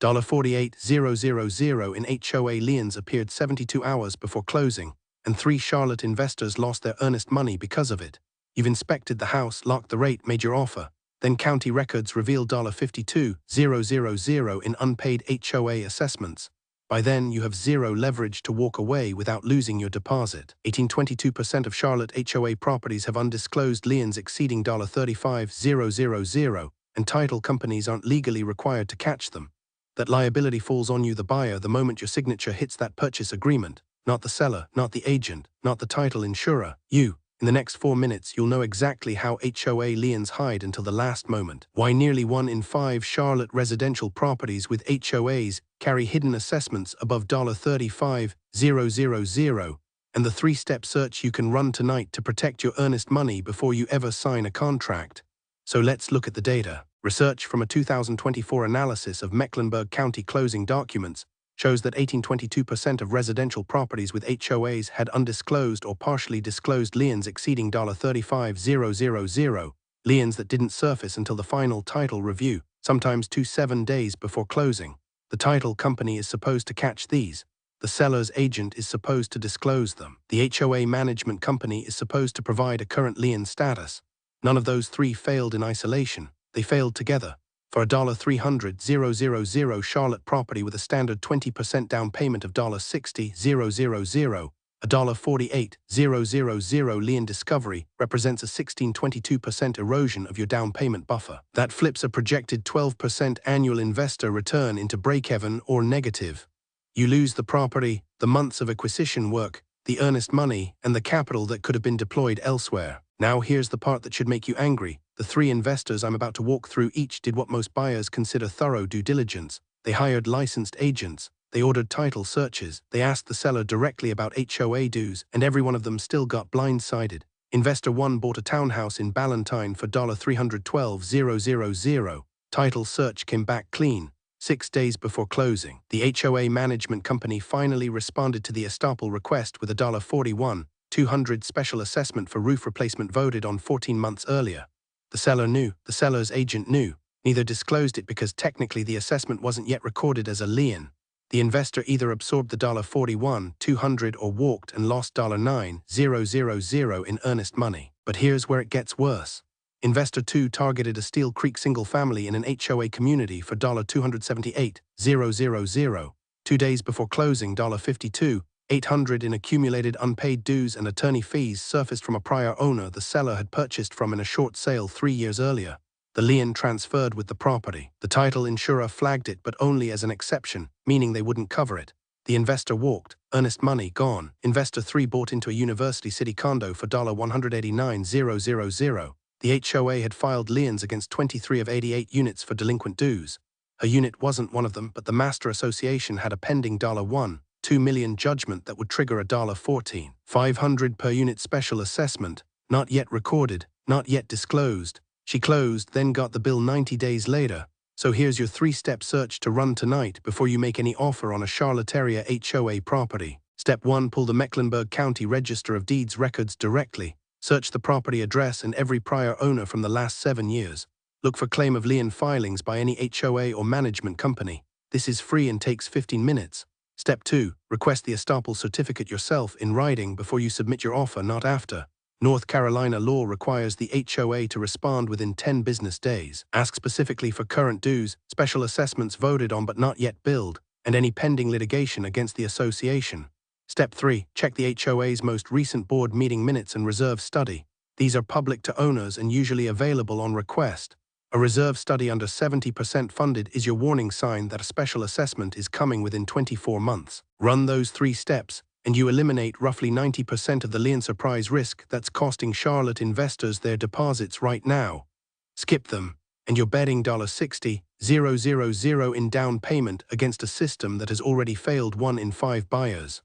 $48,000 in HOA liens appeared 72 hours before closing, and 3 Charlotte investors lost their earnest money because of it. You've inspected the house, locked the rate, made your offer. Then county records reveal $52,000 in unpaid HOA assessments. By then, you have zero leverage to walk away without losing your deposit. 22% of Charlotte HOA properties have undisclosed liens exceeding $35,000, and title companies aren't legally required to catch them. That liability falls on you, the buyer, the moment your signature hits that purchase agreement. Not the seller, not the agent, not the title insurer. You. In the next 4 minutes, you'll know exactly how HOA liens hide until the last moment. Why nearly 1 in 5 Charlotte residential properties with HOAs carry hidden assessments above $35,000, and the 3-step search you can run tonight to protect your earnest money before you ever sign a contract. So let's look at the data. Research from a 2024 analysis of Mecklenburg County closing documents shows that 22% of residential properties with HOAs had undisclosed or partially disclosed liens exceeding $35,000, liens that didn't surface until the final title review, sometimes 2 to 7 days before closing. The title company is supposed to catch these. The seller's agent is supposed to disclose them. The HOA management company is supposed to provide a current lien status. None of those 3 failed in isolation. They failed together. For a $300,000 Charlotte property with a standard 20% down payment of $60,000, a $48,000 lien discovery represents a 16-22% erosion of your down payment buffer. That flips a projected 12% annual investor return into break-even or negative. You lose the property, the months of acquisition work, the earnest money, and the capital that could have been deployed elsewhere. Now here's the part that should make you angry. The 3 investors I'm about to walk through each did what most buyers consider thorough due diligence. They hired licensed agents. They ordered title searches. They asked the seller directly about HOA dues, and every one of them still got blindsided. Investor 1 bought a townhouse in Ballantine for $312,000. Title search came back clean. 6 days before closing, the HOA management company finally responded to the estoppel request with a $41,200 special assessment for roof replacement voted on 14 months earlier. The seller knew, the seller's agent knew. Neither disclosed it because technically the assessment wasn't yet recorded as a lien. The investor either absorbed the $41,200 or walked and lost $9,000 in earnest money. But here's where it gets worse. Investor 2 targeted a Steel Creek single family in an HOA community for $278,000. 2 days before closing, $52,800 in accumulated unpaid dues and attorney fees surfaced from a prior owner the seller had purchased from in a short sale 3 years earlier. The lien transferred with the property. The title insurer flagged it, but only as an exception, meaning they wouldn't cover it. The investor walked, earnest money gone. Investor 3 bought into a University City condo for $189,000. The HOA had filed liens against 23 of 88 units for delinquent dues. Her unit wasn't one of them, but the Master Association had a pending $1.2 million judgment that would trigger a $14,500 per unit special assessment, not yet recorded, not yet disclosed. She closed, then got the bill 90 days later. So here's your 3-step search to run tonight before you make any offer on a Charlotte area HOA property. Step 1. Pull the Mecklenburg County Register of Deeds records directly. Search the property address and every prior owner from the last 7 years. Look for claim of lien filings by any HOA or management company. This is free and takes 15 minutes. Step 2. Request the estoppel certificate yourself in writing before you submit your offer, not after. North Carolina law requires the HOA to respond within 10 business days. Ask specifically for current dues, special assessments voted on but not yet billed, and any pending litigation against the association. Step 3. Check the HOA's most recent board meeting minutes and reserve study. These are public to owners and usually available on request. A reserve study under 70% funded is your warning sign that a special assessment is coming within 24 months. Run those 3 steps, and you eliminate roughly 90% of the lien surprise risk that's costing Charlotte investors their deposits right now. Skip them, and you're betting $60,000 in down payment against a system that has already failed 1 in 5 buyers.